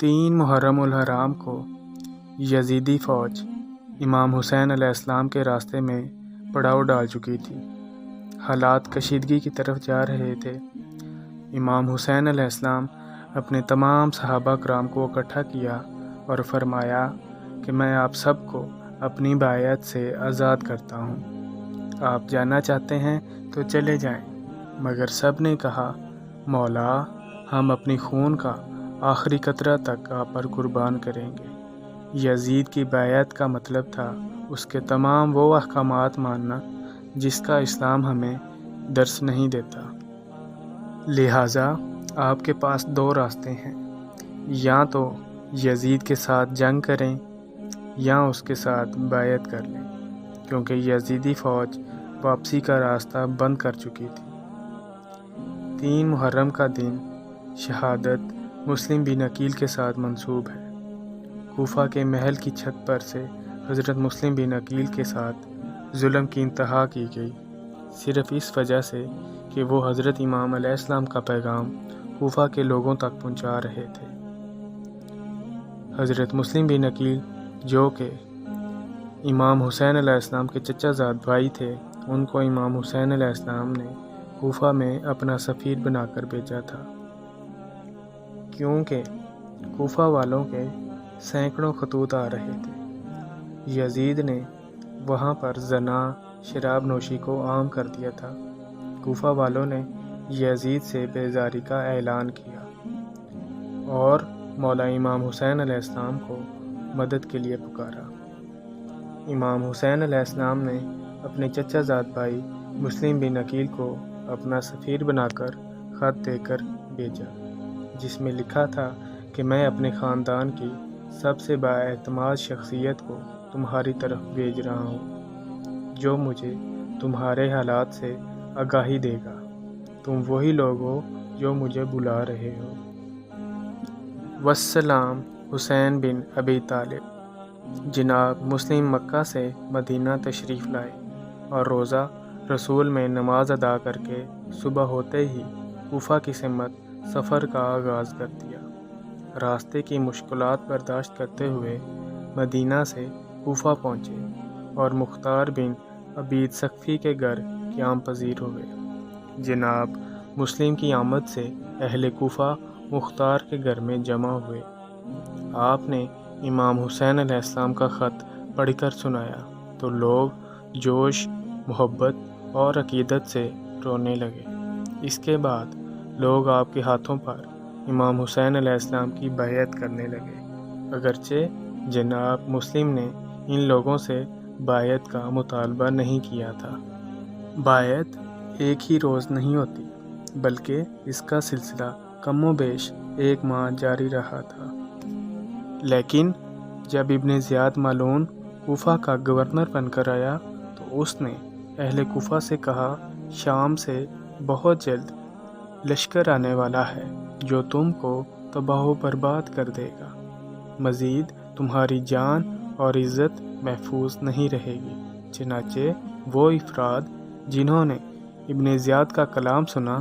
3 محرم الحرام کو یزیدی فوج امام حسین علیہ السلام کے راستے میں پڑاؤ ڈال چکی تھی۔ حالات کشیدگی کی طرف جا رہے تھے۔ امام حسین علیہ السلام اپنے تمام صحابہ کرام کو اکٹھا کیا اور فرمایا کہ میں آپ سب کو اپنی بیعت سے آزاد کرتا ہوں۔ آپ جانا چاہتے ہیں تو چلے جائیں، مگر سب نے کہا مولا، ہم اپنی خون کا آخری قطرہ تک آپ پر قربان کریں گے۔ یزید کی بیعت کا مطلب تھا اس کے تمام وہ احکامات ماننا جس کا اسلام ہمیں درس نہیں دیتا۔ لہٰذا آپ کے پاس 2 راستے ہیں، یا تو یزید کے ساتھ جنگ کریں یا اس کے ساتھ بیعت کر لیں، کیونکہ یزیدی فوج واپسی کا راستہ بند کر چکی تھی۔ 3 محرم کا دن شہادت مسلم بن عقیل کے ساتھ منسوب ہے۔ کوفہ کے محل کی چھت پر سے حضرت مسلم بن عقیل کے ساتھ ظلم کی انتہا کی گئی، صرف اس وجہ سے کہ وہ حضرت امام علیہ السلام کا پیغام کوفہ کے لوگوں تک پہنچا رہے تھے۔ حضرت مسلم بن عقیل جو کہ امام حسین علیہ السلام کے چچا زاد بھائی تھے، ان کو امام حسین علیہ السلام نے کوفہ میں اپنا سفیر بنا کر بھیجا تھا، کیونکہ کوفہ والوں کے سینکڑوں خطوط آ رہے تھے۔ یزید نے وہاں پر زنا، شراب نوشی کو عام کر دیا تھا۔ کوفہ والوں نے یزید سے بیزاری کا اعلان کیا اور مولا امام حسین علیہ السلام کو مدد کے لیے پکارا۔ امام حسین علیہ السلام نے اپنے چچا زاد بھائی مسلم بن عقیل کو اپنا سفیر بنا کر خط دے کر بھیجا، جس میں لکھا تھا کہ میں اپنے خاندان کی سب سے بااعتماد شخصیت کو تمہاری طرف بھیج رہا ہوں، جو مجھے تمہارے حالات سے آگاہی دے گا۔ تم وہی لوگ ہو جو مجھے بلا رہے ہو۔ والسلام حسین بن ابی طالب۔ جناب مسلم مکہ سے مدینہ تشریف لائے اور روزہ رسول میں نماز ادا کر کے صبح ہوتے ہی کوفہ کی سمت سفر کا آغاز کر دیا۔ راستے کی مشکلات برداشت کرتے ہوئے مدینہ سے کوفہ پہنچے اور مختار بن عبید ثقفی کے گھر قیام پذیر ہوئے۔ جناب مسلم کی آمد سے اہل کوفہ مختار کے گھر میں جمع ہوئے۔ آپ نے امام حسین علیہ السلام کا خط پڑھ کر سنایا تو لوگ جوش، محبت اور عقیدت سے رونے لگے۔ اس کے بعد لوگ آپ کے ہاتھوں پر امام حسین علیہ السلام کی بیعت کرنے لگے، اگرچہ جناب مسلم نے ان لوگوں سے بیعت کا مطالبہ نہیں کیا تھا۔ بیعت ایک ہی روز نہیں ہوتی، بلکہ اس کا سلسلہ کم و بیش 1 ماہ جاری رہا تھا۔ لیکن جب ابن زیاد ملعون کوفہ کا گورنر بن کر آیا تو اس نے اہل کوفہ سے کہا شام سے بہت جلد لشکر آنے والا ہے جو تم کو تباہ و برباد کر دے گا، مزید تمہاری جان اور عزت محفوظ نہیں رہے گی۔ چنانچہ وہ افراد جنہوں نے ابن زیاد کا کلام سنا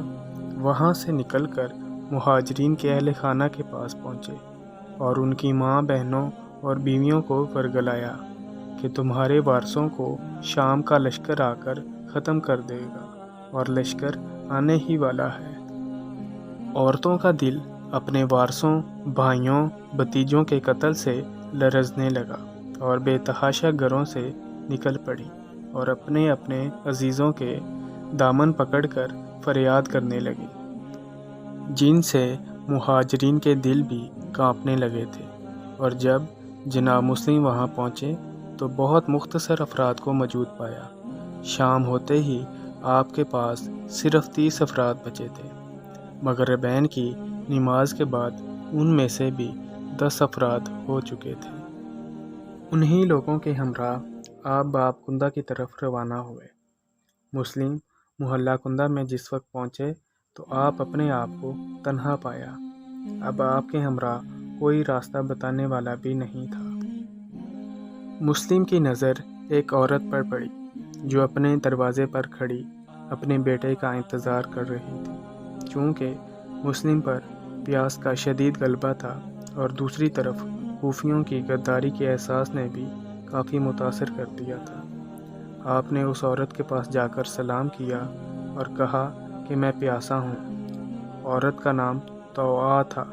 وہاں سے نکل کر مہاجرین کے اہل خانہ کے پاس پہنچے اور ان کی ماں، بہنوں اور بیویوں کو ورگلایا کہ تمہارے وارثوں کو شام کا لشکر آ کر ختم کر دے گا اور لشکر آنے ہی والا ہے۔ عورتوں کا دل اپنے وارثوں، بھائیوں، بھتیجوں کے قتل سے لرزنے لگا اور بے تحاشا گھروں سے نکل پڑی اور اپنے اپنے عزیزوں کے دامن پکڑ کر فریاد کرنے لگی، جن سے مہاجرین کے دل بھی کانپنے لگے تھے۔ اور جب جناب مسلم وہاں پہنچے تو بہت مختصر افراد کو موجود پایا۔ شام ہوتے ہی آپ کے پاس صرف 30 افراد بچے تھے۔ مغربین کی نماز کے بعد ان میں سے بھی 10 افراد ہو چکے تھے۔ انہی لوگوں کے ہمراہ آپ باب کندہ کی طرف روانہ ہوئے۔ مسلم محلہ کندہ میں جس وقت پہنچے تو آپ اپنے آپ کو تنہا پایا۔ اب آپ کے ہمراہ کوئی راستہ بتانے والا بھی نہیں تھا۔ مسلم کی نظر ایک عورت پر پڑی جو اپنے دروازے پر کھڑی اپنے بیٹے کا انتظار کر رہی تھی۔ چونکہ مسلم پر پیاس کا شدید غلبہ تھا اور دوسری طرف کوفیوں کی غداری کے احساس نے بھی کافی متاثر کر دیا تھا۔ آپ نے اس عورت کے پاس جا کر سلام کیا اور کہا کہ میں پیاسا ہوں۔ عورت کا نام توعا تھا۔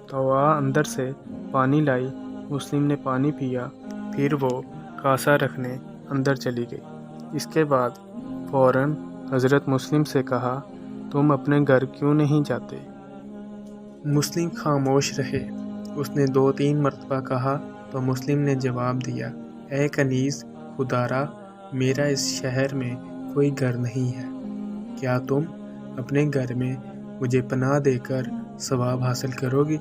توعا اندر سے پانی لائی۔ مسلم نے پانی پیا، پھر وہ کاسا رکھنے اندر چلی گئی۔ اس کے بعد فوراً حضرت مسلم سے کہا، تم اپنے گھر کیوں نہیں جاتے؟ مسلم خاموش رہے۔ اس نے 2-3 مرتبہ کہا تو مسلم نے جواب دیا، اے کنیز، خدارا، میرا اس شہر میں کوئی گھر نہیں ہے۔ کیا تم اپنے گھر میں مجھے پناہ دے کر ثواب حاصل کرو گی؟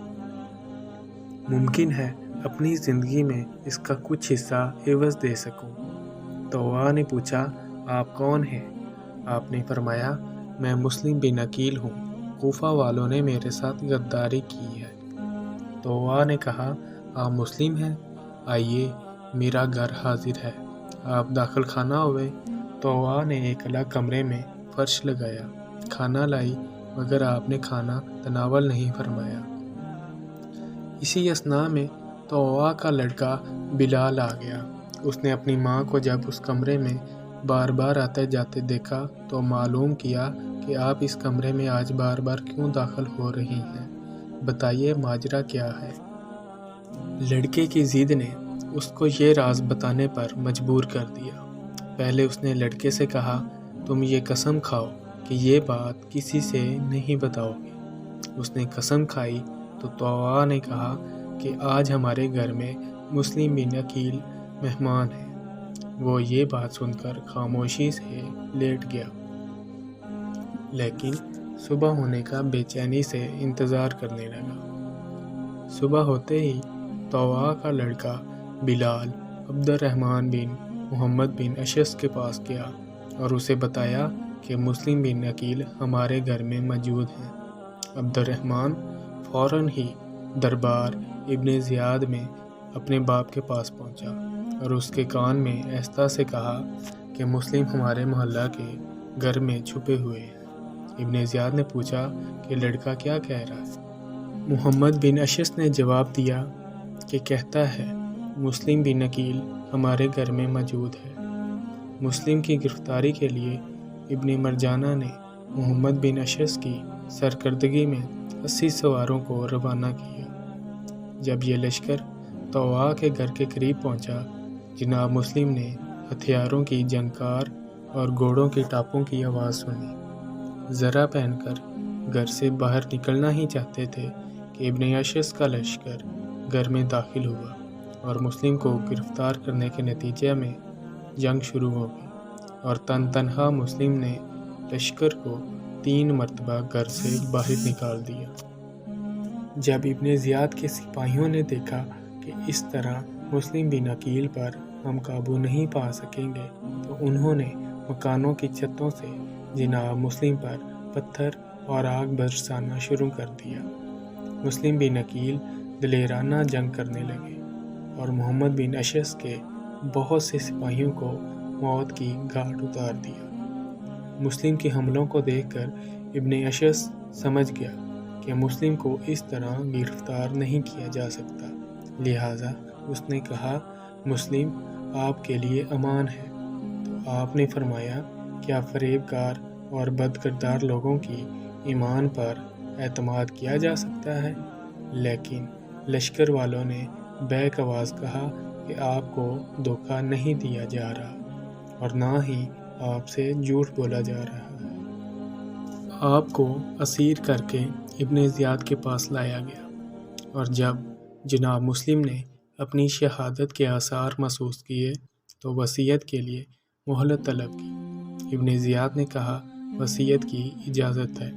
ممکن ہے اپنی زندگی میں اس کا کچھ حصہ عوض دے سکوں۔ توعا نے پوچھا، آپ کون ہیں؟ آپ نے فرمایا، میں مسلم بن عقیل ہوں۔ کوفہ والوں نے میرے ساتھ غداری کی ہے۔ توعا نے کہا، آپ مسلم ہیں؟ آئیے، میرا گھر حاضر ہے، آپ داخل خانہ ہوئے۔ توعا نے ایک الگ کمرے میں فرش لگایا، کھانا لائی، مگر آپ نے کھانا تناول نہیں فرمایا۔ اسی اثناء میں توعا کا لڑکا بلال آ گیا۔ اس نے اپنی ماں کو جب اس کمرے میں بار بار آتے جاتے دیکھا تو معلوم کیا کہ آپ اس کمرے میں آج بار بار کیوں داخل ہو رہی ہیں؟ بتائیے ماجرا کیا ہے؟ لڑکے کی ضد نے اس کو یہ راز بتانے پر مجبور کر دیا۔ پہلے اس نے لڑکے سے کہا، تم یہ قسم کھاؤ کہ یہ بات کسی سے نہیں بتاؤ گے۔ اس نے قسم کھائی تو توعا نے کہا کہ آج ہمارے گھر میں مسلم بن عقیل مہمان ہیں۔ وہ یہ بات سن کر خاموشی سے لیٹ گیا، لیکن صبح ہونے کا بے چینی سے انتظار کرنے لگا۔ صبح ہوتے ہی توعا کا لڑکا بلال عبد الرحمن بن محمد بن اشعث کے پاس گیا اور اسے بتایا کہ مسلم بن عقیل ہمارے گھر میں موجود ہیں۔ عبد الرحمن فوراً ہی دربار ابن زیاد میں اپنے باپ کے پاس پہنچا اور اس کے کان میں آہستہ سے کہا کہ مسلم ہمارے محلہ کے گھر میں چھپے ہوئے ہیں۔ ابن زیاد نے پوچھا کہ لڑکا کیا کہہ رہا ہے؟ محمد بن اشعث نے جواب دیا کہ کہتا ہے مسلم بن عقیل ہمارے گھر میں موجود ہے۔ مسلم کی گرفتاری کے لیے ابن مرجانہ نے محمد بن اشعث کی سرکردگی میں 80 سواروں کو روانہ کیا۔ جب یہ لشکر توعا کے گھر کے قریب پہنچا، جناب مسلم نے ہتھیاروں کی جھنکار اور گھوڑوں کی ٹاپوں کی آواز سنی۔ زرہ پہن کر گھر سے باہر نکلنا ہی چاہتے تھے کہ ابن اشعث کا لشکر گھر میں داخل ہوا اور مسلم کو گرفتار کرنے کے نتیجے میں جنگ شروع ہو گئی اور تنہا مسلم نے لشکر کو 3 مرتبہ گھر سے باہر نکال دیا۔ جب ابن زیاد کے سپاہیوں نے دیکھا کہ اس طرح مسلم بن عقیل پر ہم قابو نہیں پا سکیں گے تو انہوں نے مکانوں کی چھتوں سے جناب مسلم پر پتھر اور آگ برسانا شروع کر دیا۔ مسلم بن عقیل دلیرانہ جنگ کرنے لگے اور محمد بن اشعث کے بہت سے سپاہیوں کو موت کی گھاٹ اتار دیا۔ مسلم کے حملوں کو دیکھ کر ابن اشعث سمجھ گیا کہ مسلم کو اس طرح گرفتار نہیں کیا جا سکتا، لہٰذا اس نے کہا، مسلم آپ کے لیے امان ہے۔ تو آپ نے فرمایا، کیا فریب کار اور بد کردار لوگوں کی ایمان پر اعتماد کیا جا سکتا ہے؟ لیکن لشکر والوں نے بیک آواز کہا کہ آپ کو دھوکہ نہیں دیا جا رہا اور نہ ہی آپ سے جھوٹ بولا جا رہا ہے۔ آپ کو اسیر کر کے ابن زیاد کے پاس لایا گیا اور جب جناب مسلم نے اپنی شہادت کے آثار محسوس کیے تو وصیت کے لیے مہلت طلب کی۔ ابن زیاد نے کہا، وصیت کی اجازت ہے۔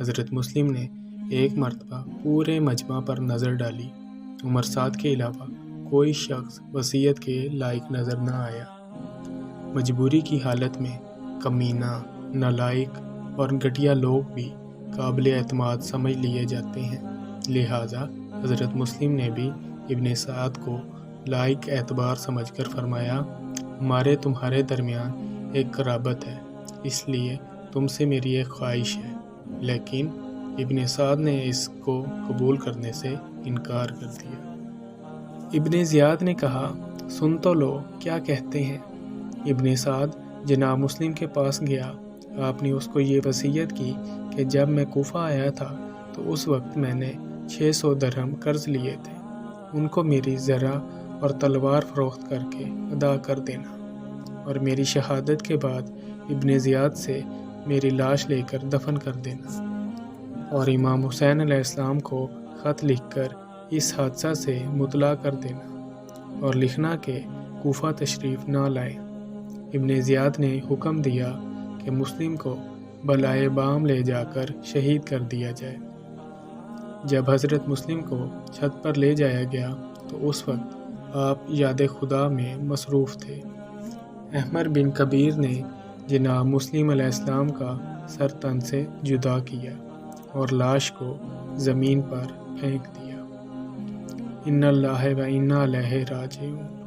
حضرت مسلم نے ایک مرتبہ پورے مجمع پر نظر ڈالی۔ عمر سعد کے علاوہ کوئی شخص وصیت کے لائق نظر نہ آیا۔ مجبوری کی حالت میں کمینہ، نالائق اور گھٹیا لوگ بھی قابل اعتماد سمجھ لیے جاتے ہیں، لہٰذا حضرت مسلم نے بھی ابن سعد کو لائق اعتبار سمجھ کر فرمایا، ہمارے تمہارے درمیان ایک قرابت ہے، اس لیے تم سے میری ایک خواہش ہے، لیکن ابن سعد نے اس کو قبول کرنے سے انکار کر دیا۔ ابن زیاد نے کہا، سن تو لو کیا کہتے ہیں۔ ابن سعد جناب مسلم کے پاس گیا۔ آپ نے اس کو یہ وصیت کی کہ جب میں کوفہ آیا تھا تو اس وقت میں نے 600 درہم قرض لیے تھے، ان کو میری زرع اور تلوار فروخت کر کے ادا کر دینا، اور میری شہادت کے بعد ابن زیاد سے میری لاش لے کر دفن کر دینا، اور امام حسین علیہ السلام کو خط لکھ کر اس حادثہ سے مطلع کر دینا، اور لکھنا کہ کوفہ تشریف نہ لائے۔ ابن زیاد نے حکم دیا کہ مسلم کو بالائے بام لے جا کر شہید کر دیا جائے۔ جب حضرت مسلم کو چھت پر لے جایا گیا تو اس وقت آپ یاد خدا میں مصروف تھے۔ احمر بن کبیر نے جناب مسلم علیہ السلام کا سر تن سے جدا کیا اور لاش کو زمین پر پھینک دیا۔ ان اللہ و انا الیہ راجعون۔